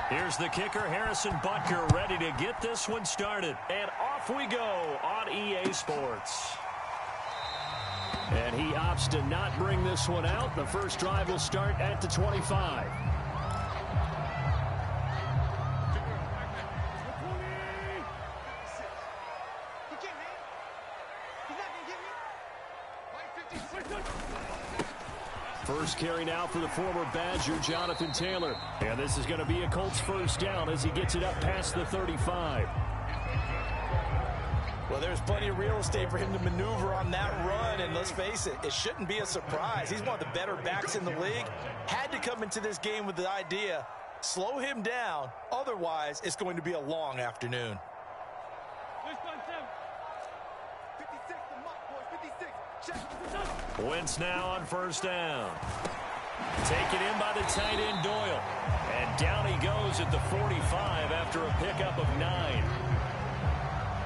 Here's the kicker, Harrison Butker, ready to get this one started. And off we go on EA Sports. And he opts to not bring this one out. The first drive will start at the 25. First carry now for the former Badger, Jonathan Taylor. And this is going to be a Colts first down as he gets it up past the 35. Well, there's plenty of real estate for him to maneuver on that run, and let's face it, it shouldn't be a surprise. He's one of the better backs in the league. Had to come into this game with the idea, slow him down, otherwise it's going to be a long afternoon. Wentz now on first down. Taken in by the tight end Doyle. And down he goes at the 45 after a pickup of 9.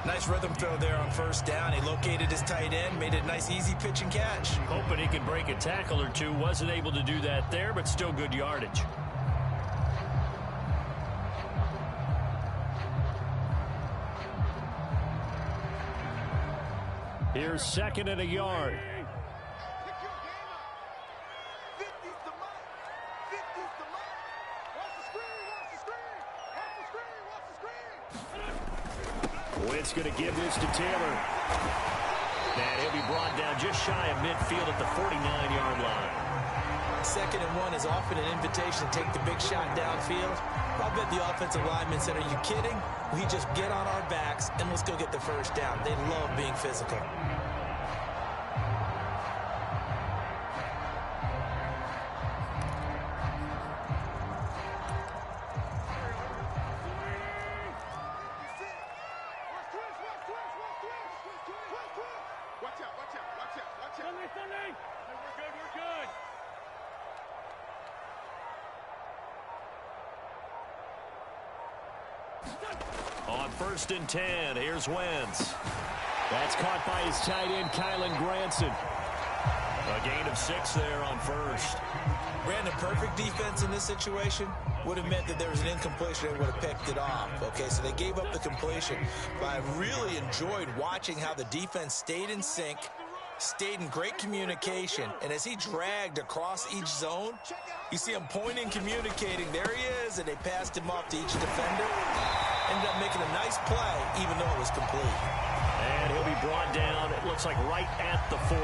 Nice rhythm throw there on first down. He located his tight end, made it a nice easy pitch and catch. Hoping he could break a tackle or two. Wasn't able to do that there, but still good yardage. Here's second and a yard. Wentz going to give this to Taylor. And he'll be brought down just shy of midfield at the 49-yard line. Second and 1 is often an invitation to take the big shot downfield. I bet the offensive linemen said, are you kidding? We just get on our backs and let's go get the first down. They love being physical. On first and 10, here's Wentz. That's caught by his tight end, Kylan Granson. A gain of 6 there on first. Brandon, perfect defense in this situation would have meant that there was an incompletion and would have picked it off. Okay, so they gave up the completion. But I really enjoyed watching how the defense stayed in sync, stayed in great communication, and as he dragged across each zone, you see him pointing, communicating. There he is, and they passed him off to each defender. Ended up making a nice play, even though it was complete. And he'll be brought down, it looks like right at the 40.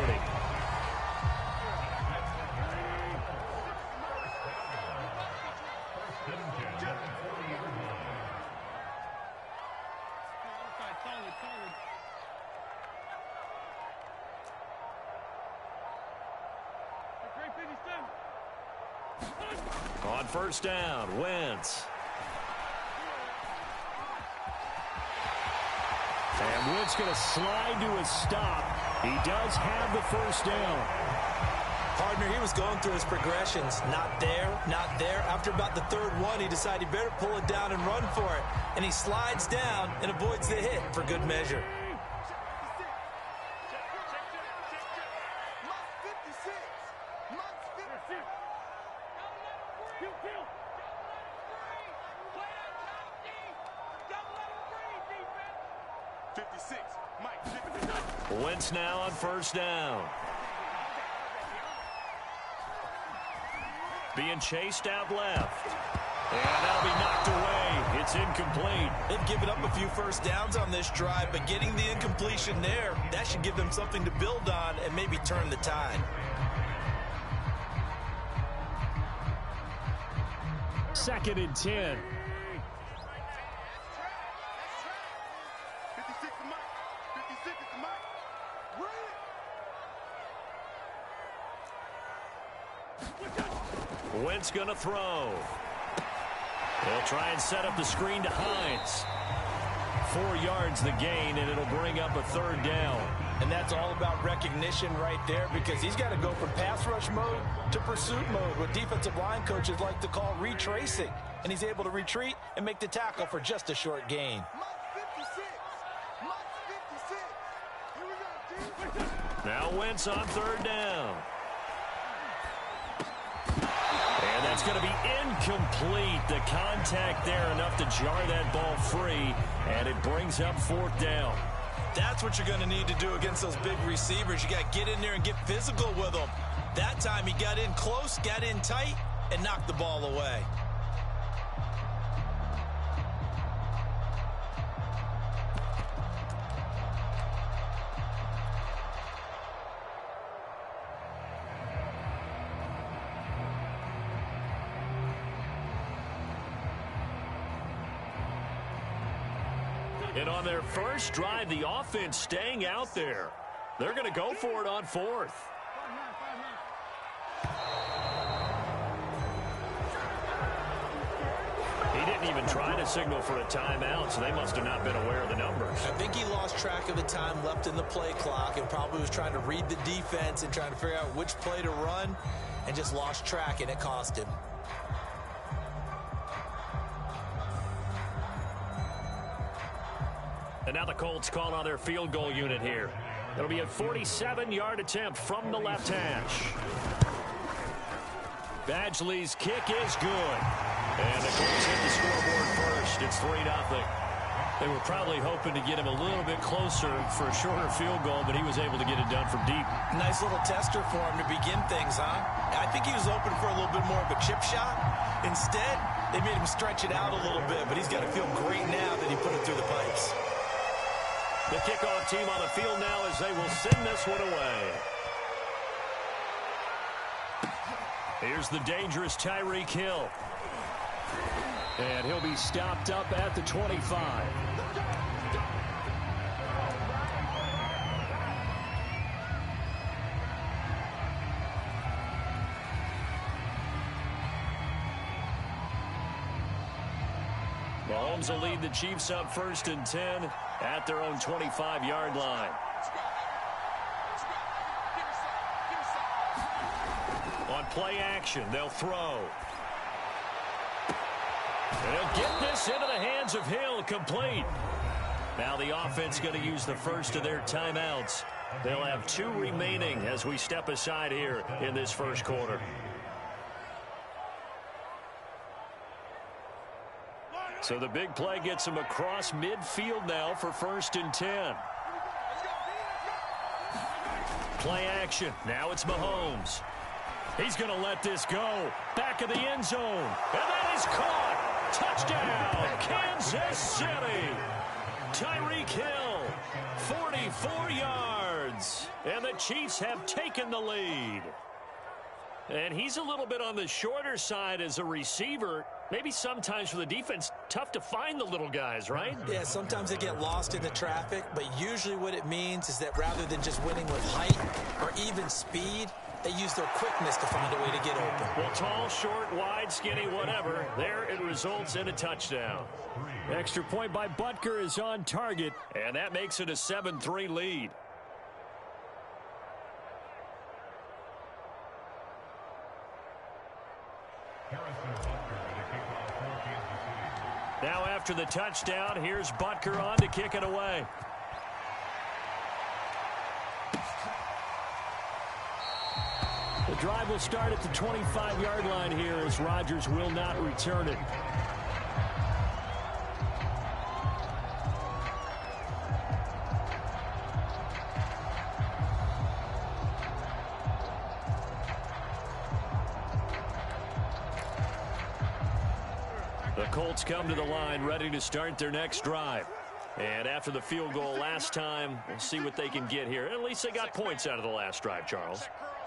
On first down, Wentz. And Wentz going to slide to a stop. He does have the first down. Partner, he was going through his progressions. Not there, not there. After about the third one, he decided he better pull it down and run for it. And he slides down and avoids the hit for good measure. Wentz now on first down. Being chased out left. And that'll be knocked away. It's incomplete. They've given up a few first downs on this drive, but getting the incompletion there, that should give them something to build on and maybe turn the tide. Second and 10. Wentz going to throw. They'll try and set up the screen to Hines. 4 yards the gain, and it'll bring up a third down. And that's all about recognition right there, because he's got to go from pass rush mode to pursuit mode, what defensive line coaches like to call retracing. And he's able to retreat and make the tackle for just a short gain. Now Wentz on third down. And that It's going to be incomplete. The contact there enough to jar that ball free, and it brings up 4th down. That's what you're going to need to do against those big receivers. You got to get in there and get physical with them. That time he got in close, got in tight, and knocked the ball away. And on their first drive, the offense staying out there. They're going to go for it on 4th. He didn't even try to signal for a timeout, so they must have not been aware of the numbers. I think he lost track of the time left in the play clock and probably was trying to read the defense and trying to figure out which play to run and just lost track, and it cost him. And now the Colts call on their field goal unit here. It'll be a 47-yard attempt from the left hash. Badgley's kick is good. And the Colts hit the scoreboard first. It's 3-0. They were probably hoping to get him a little bit closer for a shorter field goal, but he was able to get it done from deep. Nice little tester for him to begin things, huh? I think he was open for a little bit more of a chip shot. Instead, they made him stretch it out a little bit, but he's got to feel great now that he put it through the pipes. The kickoff team on the field now as they will send this one away. Here's the dangerous Tyreek Hill. And he'll be stopped up at the 25. Mahomes will lead the Chiefs up 1st and 10 at their own 25-yard line. On play action, they'll throw. And he'll get this into the hands of Hill, complete. Now the offense going to use the first of their timeouts. They'll have 2 remaining as we step aside here in this first quarter. So the big play gets him across midfield now for 1st and 10. Play action. Now it's Mahomes. He's going to let this go. Back of the end zone. And that is caught. Touchdown, Kansas City. Tyreek Hill, 44 yards. And the Chiefs have taken the lead. And he's a little bit on the shorter side as a receiver. Maybe sometimes for the defense, tough to find the little guys, right? Yeah, sometimes they get lost in the traffic, but usually what it means is that rather than just winning with height or even speed, they use their quickness to find a way to get open. Well, tall, short, wide, skinny, whatever, there it results in a touchdown. Extra point by Butker is on target, and that makes it a 7-3 lead. Now after the touchdown, here's Butker on to kick it away. The drive will start at the 25-yard line here as Rodgers will not return it. The Colts come to the line ready to start their next drive. And after the field goal last time, we'll see what they can get here. At least they got points out of the last drive, Charles.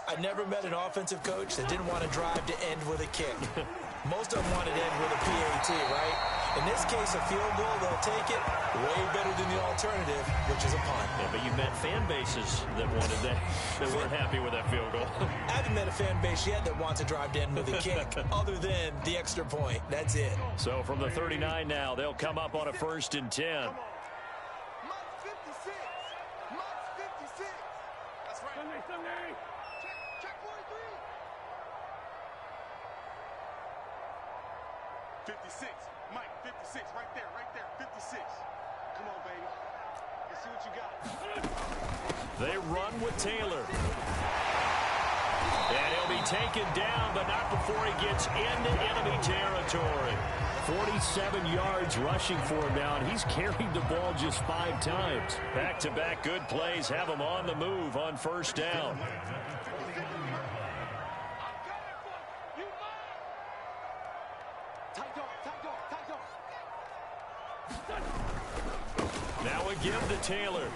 I never met an offensive coach that didn't want to drive to end with a kick. Most of them wanted to end with a PAT, right? In this case, a field goal, they'll take it way better than the alternative, which is a punt. Yeah, but you met fan bases that wanted that weren't happy with that field goal. I haven't met a fan base yet that wants to drive to end with a kick, other than the extra point. That's it. So from the 39 now, they'll come up on a 1st and 10. 56, Mike, 56, right there, 56. Come on, baby. Let's see what you got. They run with Taylor. And he'll be taken down, but not before he gets into enemy territory. 47 yards rushing for him now, and he's carried the ball just 5 times. Back-to-back good plays have him on the move on first down. Now a give to Taylor.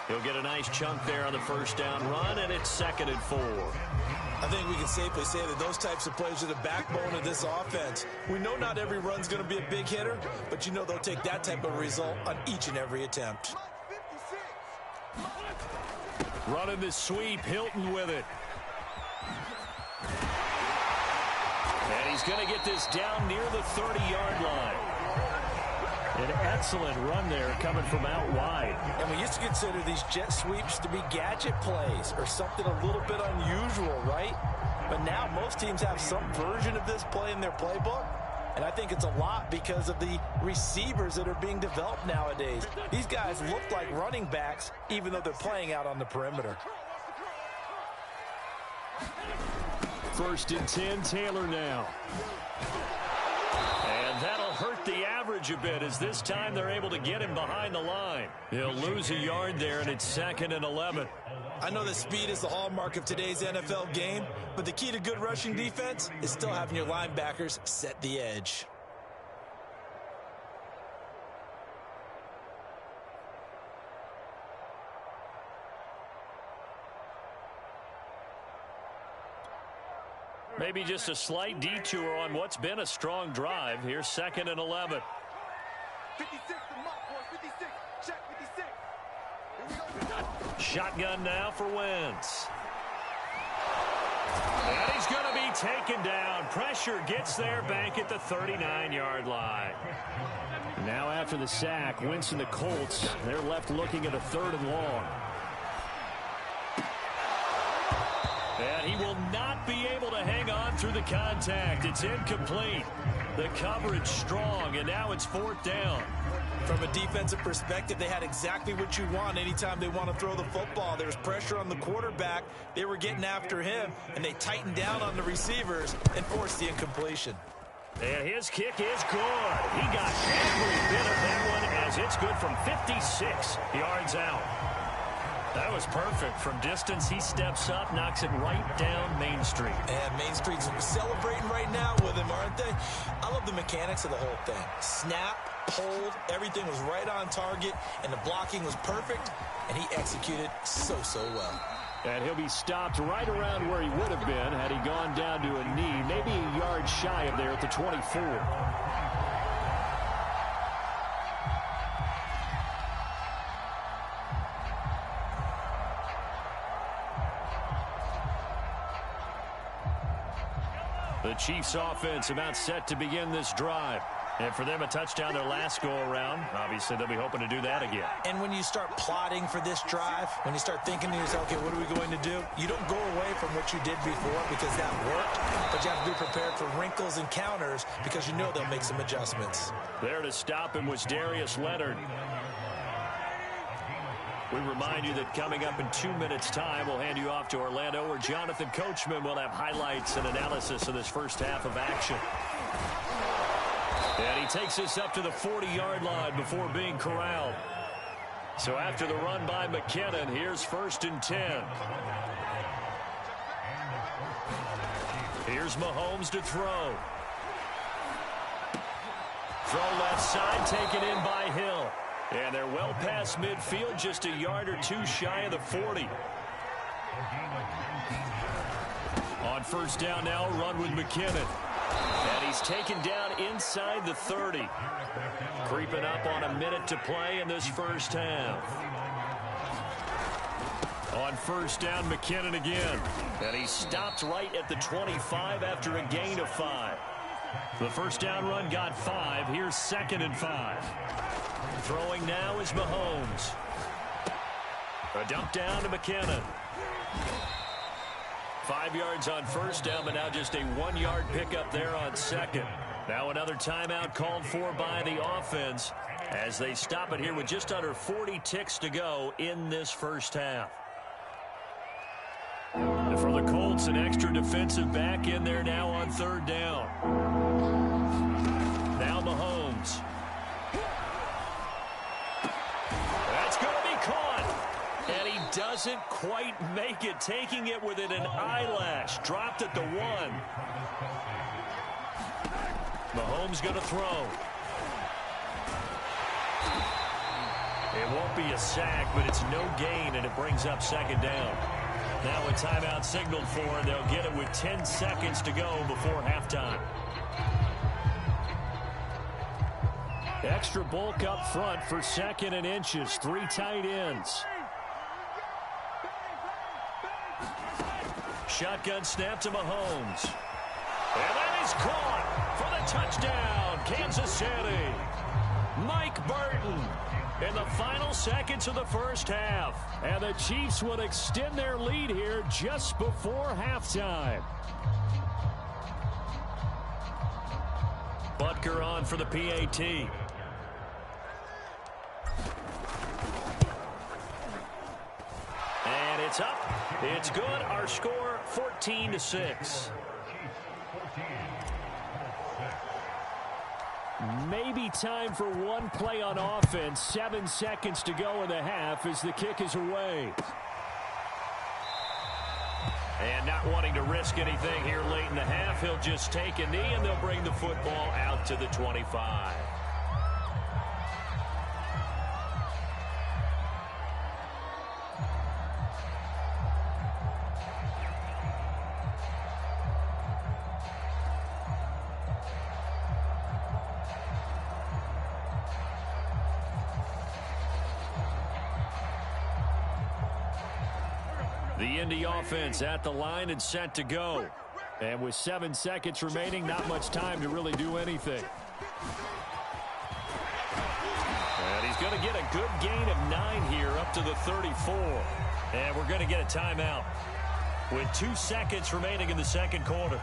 He'll get a nice chunk there on the first down run, and it's 2nd and 4. I think we can safely say that those types of plays are the backbone of this offense. We know not every run's going to be a big hitter, but you know they'll take that type of result on each and every attempt. Running the sweep, Hilton with it. And he's going to get this down near the 30-yard line. An excellent run there coming from out wide. And we used to consider these jet sweeps to be gadget plays or something a little bit unusual, right? But now most teams have some version of this play in their playbook. And I think it's a lot because of the receivers that are being developed nowadays. These guys look like running backs even though they're playing out on the perimeter. 1st and 10, Taylor now. And that'll hurt the average a bit as this time they're able to get him behind the line. He'll lose a yard there, and it's 2nd and 11. I know that speed is the hallmark of today's NFL game, but the key to good rushing defense is still having your linebackers set the edge. Maybe just a slight detour on what's been a strong drive. Here's 2nd and 11. 56 to the mark, boys. 56. Check 56. Here we go. Shotgun now for Wentz. And he's going to be taken down. Pressure gets there back at the 39-yard line. Now after the sack, Wentz and the Colts, they're left looking at a 3rd and long. And he will not be able to hang on through the contact. It's incomplete. The coverage strong, and now it's 4th down. From a defensive perspective, they had exactly what you want anytime they want to throw the football. There's pressure on the quarterback. They were getting after him, and they tightened down on the receivers and forced the incompletion. And his kick is good. He got every bit of that one as it's good from 56 yards out. That was perfect. From distance, he steps up, knocks it right down Main Street. And Main Street's celebrating right now with him, aren't they? I love the mechanics of the whole thing. Snap, hold, everything was right on target, and the blocking was perfect, and he executed so well. And he'll be stopped right around where he would have been had he gone down to a knee, maybe a yard shy of there at the 24. The Chiefs offense about set to begin this drive. And for them, a touchdown their last go-around. Obviously, they'll be hoping to do that again. And when you start plotting for this drive, when you start thinking to yourself, okay, what are we going to do? You don't go away from what you did before because that worked, but you have to be prepared for wrinkles and counters because you know they'll make some adjustments. There to stop him was Darius Leonard. We remind you that coming up in 2 minutes' time, we'll hand you off to Orlando, where Jonathan Coachman will have highlights and analysis of this first half of action. And he takes us up to the 40-yard line before being corralled. So after the run by McKinnon, here's 1st and 10. Here's Mahomes to throw. Throw left side, taken in by Hill. And they're well past midfield, just a yard or two shy of the 40. On first down now, run with McKinnon. And he's taken down inside the 30. Creeping up on a minute to play in this first half. On first down, McKinnon again. And he's stopped right at the 25 after a gain of 5. The first down run got 5. Here's 2nd and 5. Throwing now is Mahomes. A dump down to McKinnon. 5 yards on first down, but now just a 1-yard pickup there on second. Now another timeout called for by the offense as they stop it here with just under 40 ticks to go in this first half. puts an extra defensive back in there now on third down. Now Mahomes. That's going to be caught. And he doesn't quite make it, taking it within an eyelash. Dropped at the 1. Mahomes going to throw. It won't be a sack, but it's no gain, and it brings up second down. Now a timeout signaled for, and they'll get it with 10 seconds to go before halftime. Extra bulk up front for 2nd and inches. 3 tight ends. Shotgun snap to Mahomes. And that is caught for the touchdown, Kansas City. Mike Burton in the final seconds of the first half. And the Chiefs would extend their lead here just before halftime. Butker on for the PAT. And it's up. It's good. Our score 14-6. Maybe time for one play on offense. 7 seconds to go in the half as the kick is away. And not wanting to risk anything here late in the half, he'll just take a knee and they'll bring the football out to the 25. The Indy offense at the line and set to go. And with 7 seconds remaining, not much time to really do anything. And he's going to get a good gain of 9 here up to the 34. And we're going to get a timeout with 2 seconds remaining in the second quarter.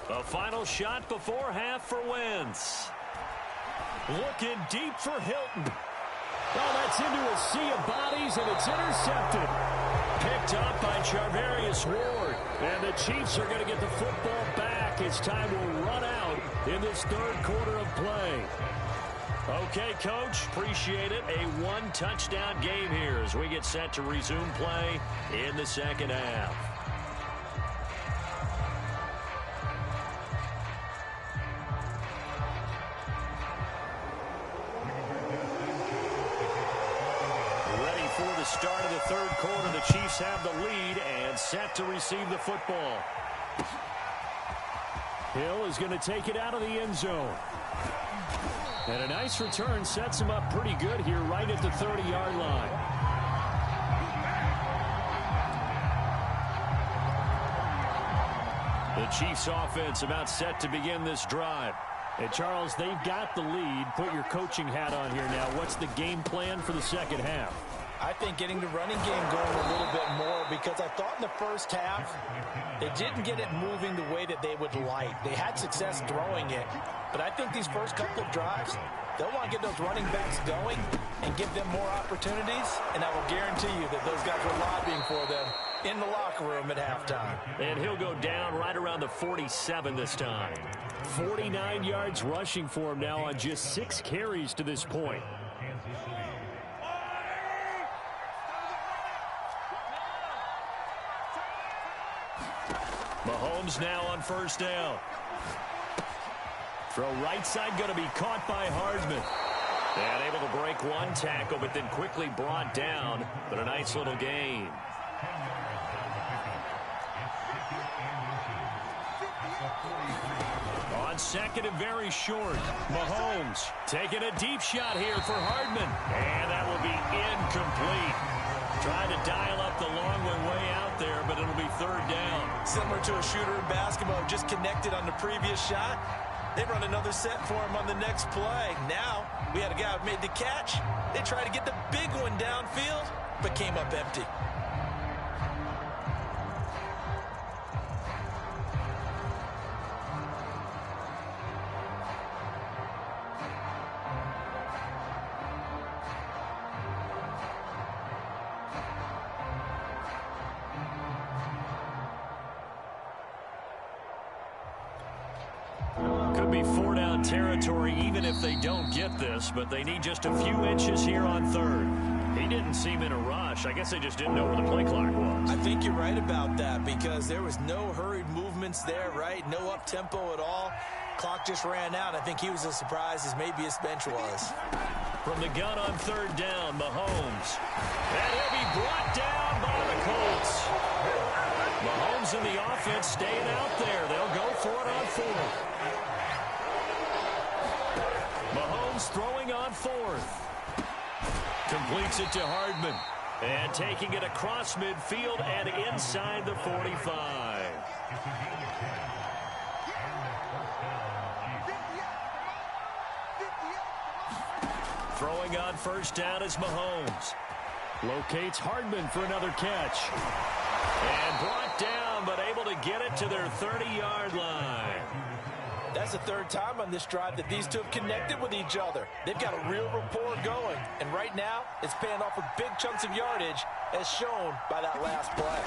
A final shot before half for Wentz. Looking deep for Hilton. Oh, that's into a sea of bodies, and it's intercepted. Picked up by Charvarius Ward. And the Chiefs are going to get the football back as time will run out in this third quarter of play. Okay, Coach, appreciate it. A 1-touchdown game here as we get set to resume play in the second half. For the start of the third quarter, the Chiefs have the lead and set to receive the football. Hill is going to take it out of the end zone. And a nice return sets him up pretty good here right at the 30-yard line. The Chiefs offense about set to begin this drive. And Charles, they've got the lead. Put your coaching hat on here now. What's the game plan for the second half? I think getting the running game going a little bit more, because I thought in the first half they didn't get it moving the way that they would like. They had success throwing it, but I think these first couple of drives, they'll want to get those running backs going and give them more opportunities, and I will guarantee you that those guys were lobbying for them in the locker room at halftime. And he'll go down right around the 47 this time. 49 yards rushing for him now on just 6 carries to this point. Mahomes now on first down. Throw right side going to be caught by Hardman. And able to break one tackle, but then quickly brought down. But a nice little gain. On second and very short, Mahomes taking a deep shot here for Hardman. And that will be incomplete. Trying to dial up the long way out there, but it'll be third down. Similar to a shooter in basketball, just connected on the previous shot. They run another set for him on the next play. Now, we had a guy who made the catch. They tried to get the big one downfield, but came up empty. Could be four-down territory even if they don't get this, but they need just a few inches here on third. He didn't seem in a rush. I guess they just didn't know where the play clock was. I think you're right about that because there was no hurried movements there, right? No up-tempo at all. Clock just ran out. I think he was as surprised as maybe his bench was. From the gun on third down, Mahomes. And he'll be brought down by the Colts. Mahomes and the offense staying out there. They'll go for it on fourth. Mahomes throwing on fourth. Completes it to Hardman. And taking it across midfield and inside the 45. Throwing on first down is Mahomes. Locates Hardman for another catch. And brought down, but able to get it to their 30-yard line. That's the third time on this drive that these two have connected with each other. They've got a real rapport going. And right now, it's paying off with big chunks of yardage, as shown by that last play.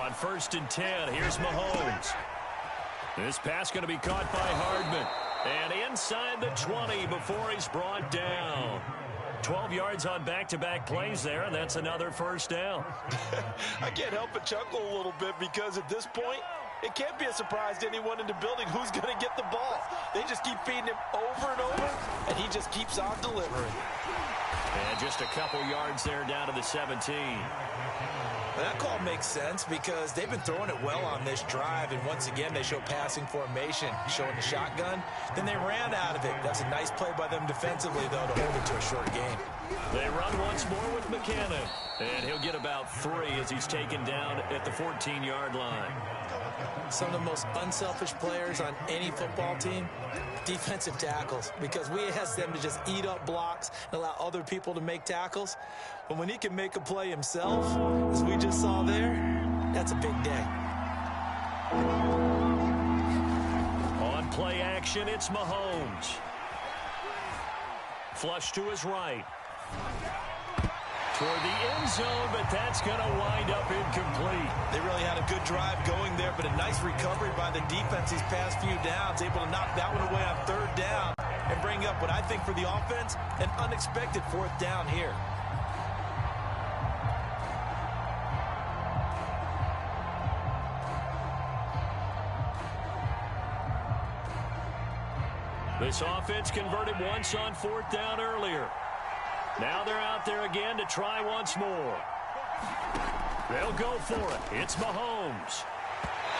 On first and 10, here's Mahomes. This pass going to be caught by Hardman. And inside the 20 before he's brought down. 12 yards on back-to-back plays there, and that's another first down. I can't help but chuckle a little bit because at this point, it can't be a surprise to anyone in the building who's going to get the ball. They just keep feeding him over and over, and he just keeps on delivering. And just a couple yards there down to the 17. Well, that call makes sense because they've been throwing it well on this drive, and once again, they show passing formation, showing the shotgun. Then they ran out of it. That's a nice play by them defensively, though, to hold it to a short game. They run once more with McKinnon, and he'll get about 3 as he's taken down at the 14-yard line. Some of the most unselfish players on any football team, defensive tackles, because we ask them to just eat up blocks and allow other people to make tackles. But when he can make a play himself, as we just saw there, that's a big day. On play action, it's Mahomes. Flush to his right. Toward the end zone, but that's going to wind up incomplete. They really had a good drive going there, but a nice recovery by the defense these past few downs, able to knock that one away on third down and bring up what I think for the offense, an unexpected fourth down here. This offense converted once on fourth down earlier. Now they're out there again to try once more. They'll go for it. It's Mahomes.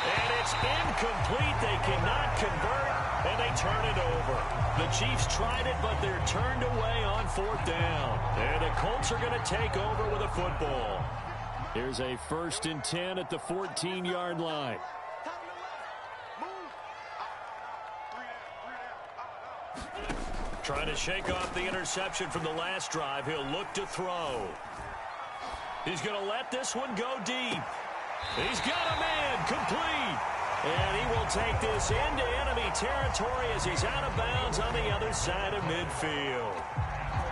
And it's incomplete. They cannot convert, and they turn it over. The Chiefs tried it, but they're turned away on fourth down. And the Colts are going to take over with a football. Here's a first and 10 at the 14-yard line. Trying to shake off the interception from the last drive. He'll look to throw. He's going to let this one go deep. He's got a man complete. And he will take this into enemy territory as he's out of bounds on the other side of midfield.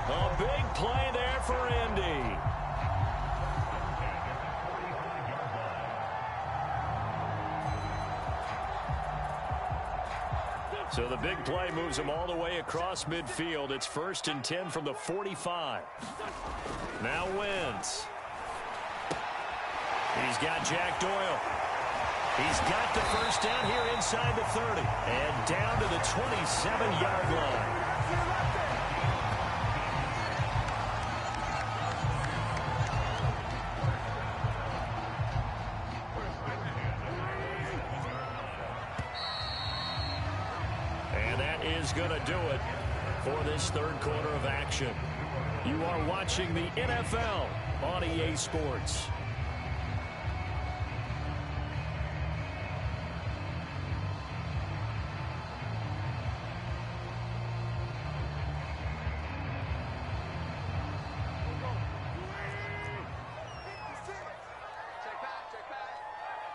A big play there for Indy. So the big play moves him all the way across midfield. It's first and 10 from the 45. Now Wentz. He's got Jack Doyle. He's got the first down here inside the 30. And down to the 27-yard line. Is going to do it for this third quarter of action. You are watching the NFL on EA Sports.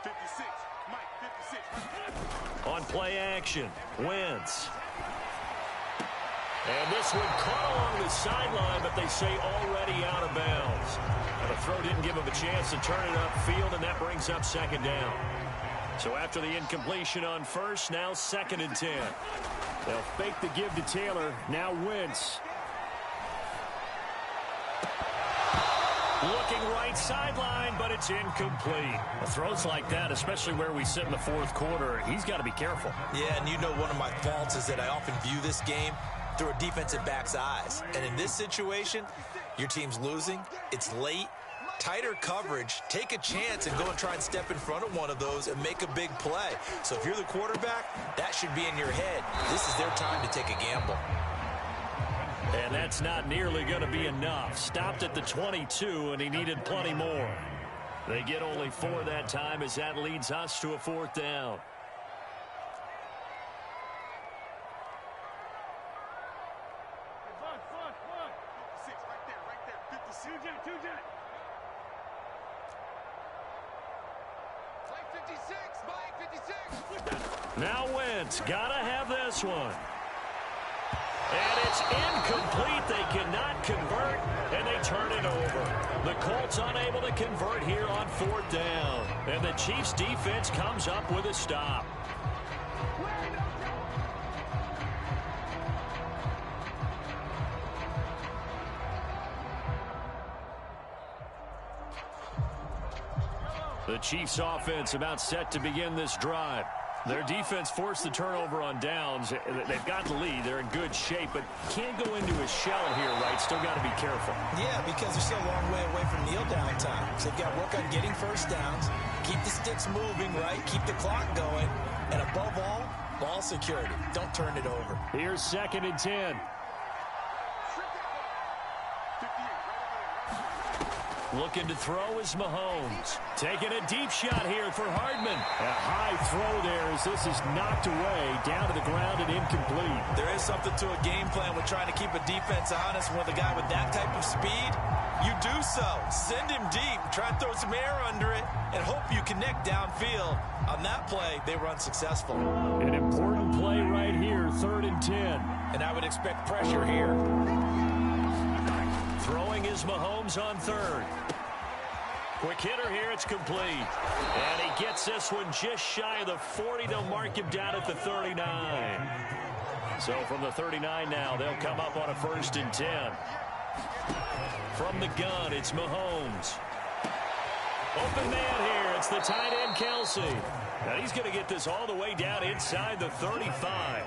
56, Mike, 56. On play action, Wentz. And this one caught along the sideline, but they say already out of bounds. And the throw didn't give him a chance to turn it upfield, and that brings up second down. So after the incompletion on first, now 2nd and 10. They'll fake the give to Taylor. Now Wentz. Looking right sideline, but it's incomplete. Throws like that, especially where we sit in the fourth quarter, he's got to be careful. Yeah, and you know one of my faults is that I often view this game through a defensive back's eyes. And in this situation, your team's losing, it's late, tighter coverage, take a chance and go and try and step in front of one of those and make a big play. So if you're the quarterback, that should be in your head. This is their time to take a gamble. And that's not nearly going to be enough. Stopped at the 22, and he needed plenty more. They get only 4 that time as that leads us to a 4th down. Now Wentz, gotta have this one. And it's incomplete. They cannot convert, and they turn it over. The Colts unable to convert here on 4th down. And the Chiefs' defense comes up with a stop. The Chiefs' offense about set to begin this drive. Their defense forced the turnover on downs. They've got the lead. They're in good shape, but can't go into a shell here, right? Still got to be careful. Yeah, because they're still a long way away from kneel down time. So they've got to work on getting first downs, keep the sticks moving, right? Keep the clock going. And above all, ball security. Don't turn it over. Here's 2nd and 10. Looking to throw is Mahomes. Taking a deep shot here for Hardman. A high throw there as this is knocked away, down to the ground and incomplete. There is something to a game plan with trying to keep a defense honest. With a guy with that type of speed, you do so. Send him deep. Try and throw some air under it and hope you connect downfield. On that play, they were unsuccessful. An important play right here, 3rd and 10. And I would expect pressure here. Throwing is Mahomes on 3rd. Quick hitter here, it's complete. And he gets this one just shy of the 40. They'll mark him down at the 39. So from the 39 now, they'll come up on a 1st and 10. From the gun, it's Mahomes. Open man here, it's the tight end Kelsey. Now he's going to get this all the way down inside the 35.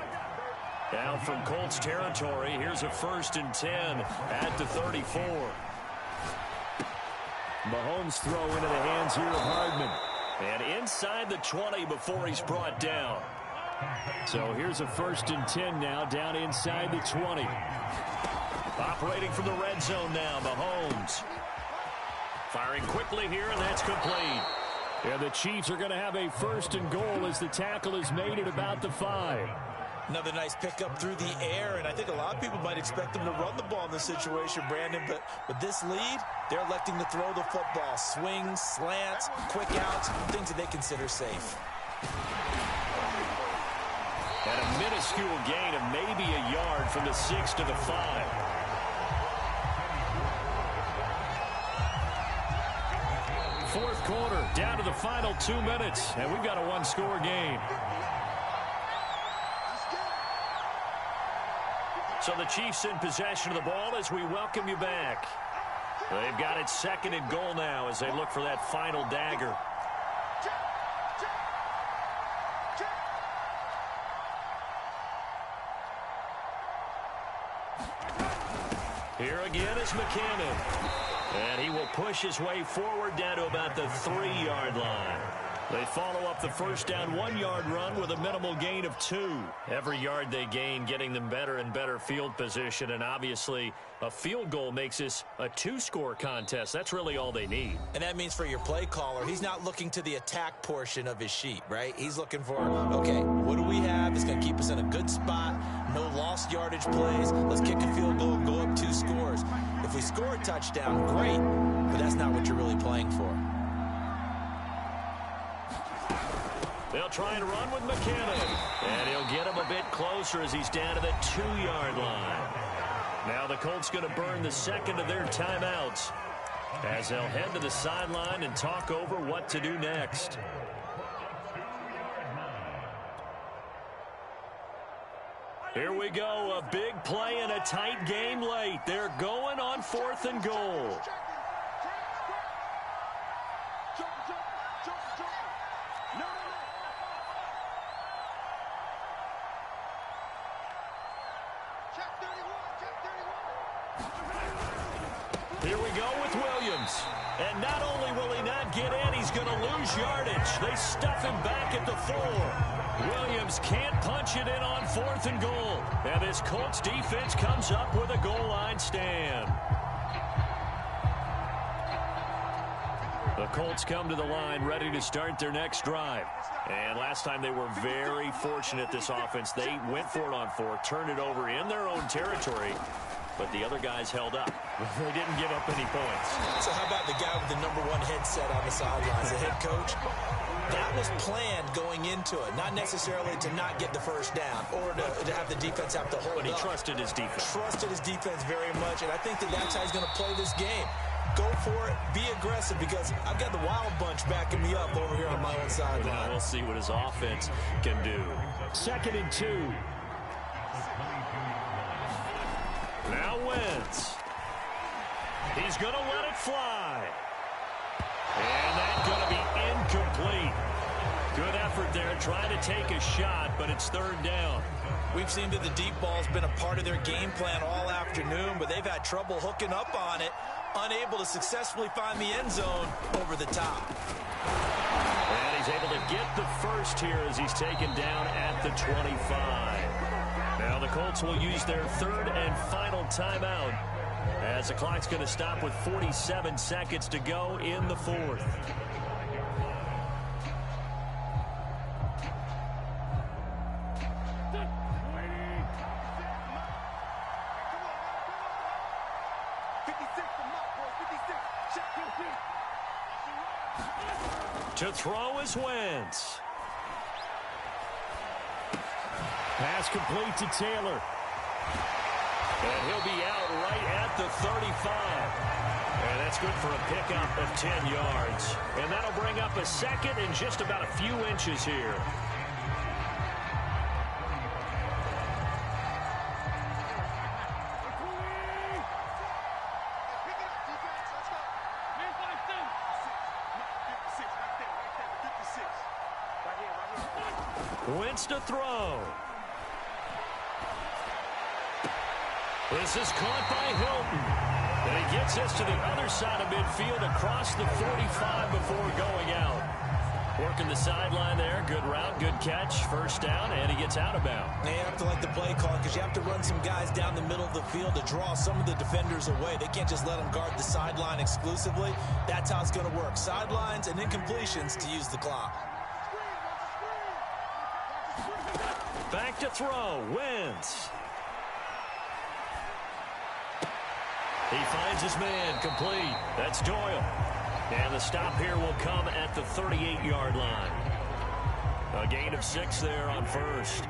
Down from Colts territory, here's a 1st and 10 at the 34. Mahomes throw into the hands here of Hardman. And inside the 20 before he's brought down. So here's a 1st and 10 now, down inside the 20. Operating from the red zone now, Mahomes. Firing quickly here, and that's complete. And the Chiefs are going to have a 1st and goal as the tackle is made at about the 5. Another nice pickup through the air, and I think a lot of people might expect them to run the ball in this situation, Brandon, but with this lead, they're electing to throw the football. Swings, slants, quick outs, things that they consider safe. And a minuscule gain of maybe a yard from the 6 to the 5. Fourth quarter, down to the final 2 minutes, and we've got a one-score game. So the Chiefs in possession of the ball as we welcome you back. They've got it 2nd and goal now as they look for that final dagger. Here again is McKinnon. And he will push his way forward down to about the 3-yard line. They follow up the first down 1-yard run with a minimal gain of 2. Every yard they gain getting them better and better field position, and obviously a field goal makes this a 2-score contest. That's really all they need. And that means for your play caller, he's not looking to the attack portion of his sheet, right? He's looking for, okay, what do we have that's going to keep us in a good spot? No lost yardage plays. Let's kick a field goal and go up 2 scores. If we score a touchdown, great, but that's not what you're really playing for. They'll try and run with McKinnon. And he'll get him a bit closer as he's down to the 2-yard line. Now the Colts going to burn the second of their timeouts as they'll head to the sideline and talk over what to do next. Here we go, a big play in a tight game late. They're going on 4th and goal. Here we go with Williams. And not only will he not get in, he's going to lose yardage. They stuff him back at the 4. Williams can't punch it in on 4th and goal. And this Colts defense comes up with a goal line stand. The Colts come to the line ready to start their next drive. And last time they were very fortunate, this offense. They went for it on 4, turned it over in their own territory, but the other guys held up. They didn't give up any points. So how about the guy with the #1 headset on the sidelines, the head coach? That was planned going into it, not necessarily to not get the first down or to have the defense have to hold up. But he trusted his defense. Trusted his defense very much, and I think that's how he's going to play this game. Go for it, be aggressive, because I've got the wild bunch backing me up over here on my own sideline. Now we'll see what his offense can do. 2nd and 2. Now Wentz. He's going to let it fly. And that's going to be incomplete. Good effort there trying to take a shot, but it's 3rd down. We've seen that the deep ball's been a part of their game plan all afternoon, but they've had trouble hooking up on it, unable to successfully find the end zone over the top. And he's able to get the first here as he's taken down at the 25. Now the Colts will use their 3rd and final timeout as the clock's going to stop with 47 seconds to go in the 4th. To throw is Wentz. Pass complete to Taylor. And he'll be out right at the 35. And that's good for a pickup of 10 yards. And that'll bring up a second and just about a few inches here. Wentz to throw. This is caught by Hilton. And he gets us to the other side of midfield across the 45 before going out. Working the sideline there. Good route, good catch. 1st down, and he gets out of bounds. They have to like the play call because you have to run some guys down the middle of the field to draw some of the defenders away. They can't just let them guard the sideline exclusively. That's how it's going to work. Sidelines and incompletions to use the clock. Back to throw. Wentz. He finds his man complete. That's Doyle. And the stop here will come at the 38-yard line. A gain of 6 there on 1st.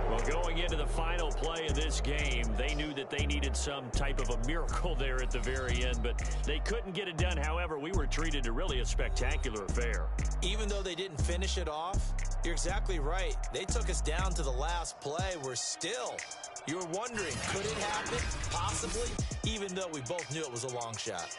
Well, going into the final play of this game, they knew that they needed some type of a miracle there at the very end, but they couldn't get it done. However, we were treated to really a spectacular affair. Even though they didn't finish it off, you're exactly right. They took us down to the last play. We're still, you were wondering, could it happen? Possibly, even though we both knew it was a long shot.